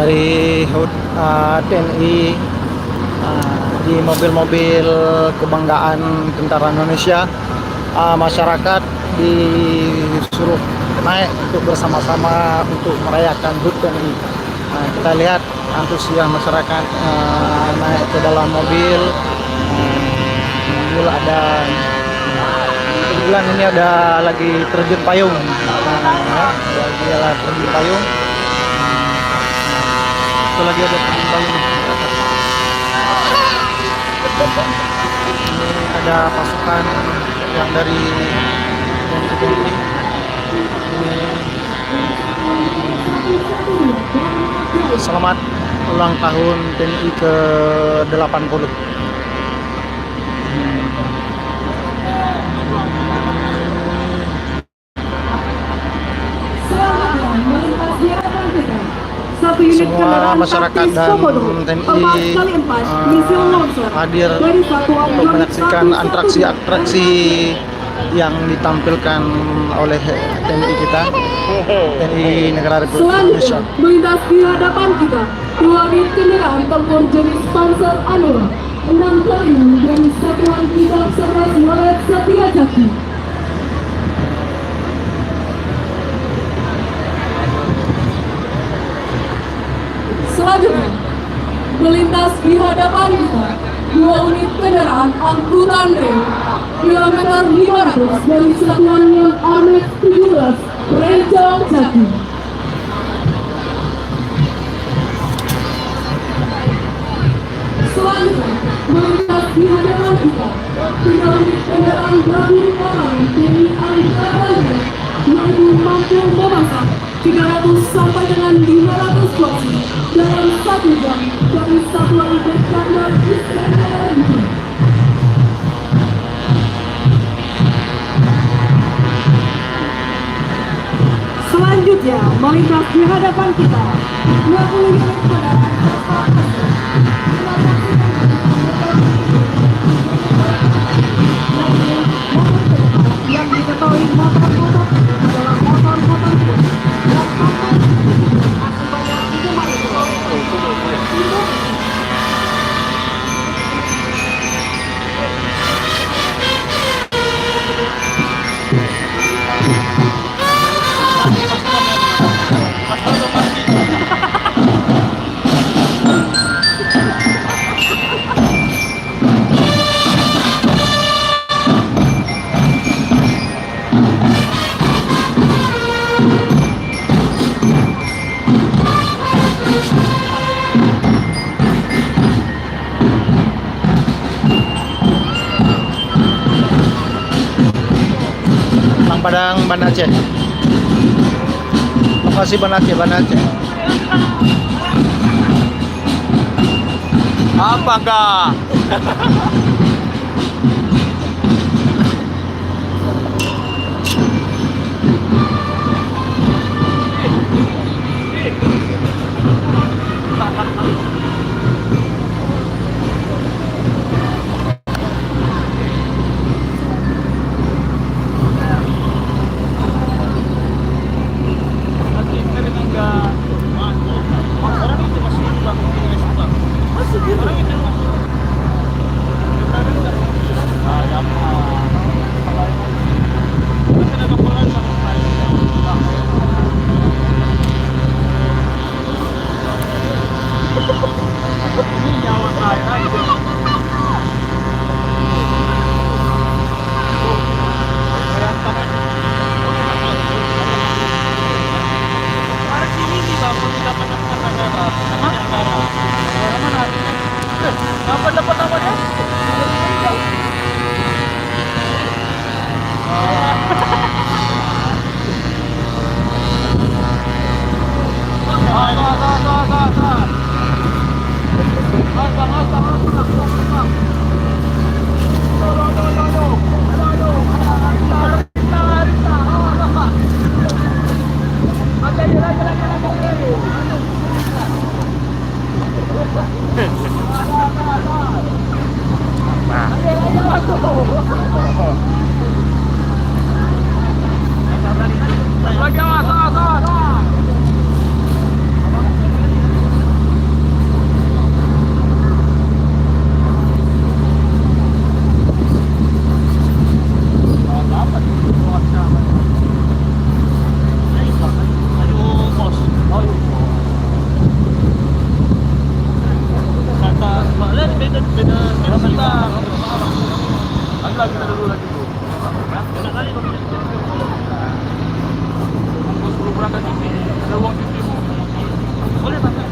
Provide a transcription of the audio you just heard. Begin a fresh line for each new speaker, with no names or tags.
dari TNI, di mobil-mobil kebanggaan tentara Indonesia. Masyarakat disuruh naik untuk bersama-sama untuk merayakan HUT TNI. Kita lihat antusias masyarakat naik ke dalam mobil. Ada kebetulan ini ada lagi terjun payung, terjun payung. Itu lagi ada terjun payung. Ini ada pasukan yang dari TNI. Selamat ulang tahun TNI ke-80. Semua masyarakat dan TNI hadir untuk menyaksikan atraksi-atraksi yang ditampilkan oleh TNI kita, TNI Negara Republik Indonesia.
Melintas di hadapan kita, 2 unit kendaraan tempur jenis Panzer Anura, 6 pelayan dari Satuan Kita Observasi Walet Satya Jaki. Selanjutnya, melintas di hadapan kita, 2 unit kendaraan angkutan rel kilometer 500 dari Satuan Yang Armet 17 Rejang Jati. Selanjutnya, melintas di hadapan kita, 3 unit kendaraan gabungan pengamanan TNI Angkatan Darat yaitu mampu memasak 300 sampai dengan 500 porsi dalam 1 jam dari Satuan Berkendar Iskandar. Selanjutnya, melintas di hadapan kita, 20 unit kendaraan yang diketahui motor-motor adalah motor-motor
Padang Banda Aceh. Lokasi Banda Aceh, Banda Aceh.
Apakah dapat namanya? Ang lagi na nalulat dito. Ang gusto ko braka dito. Dalawang dito mo. Wala na.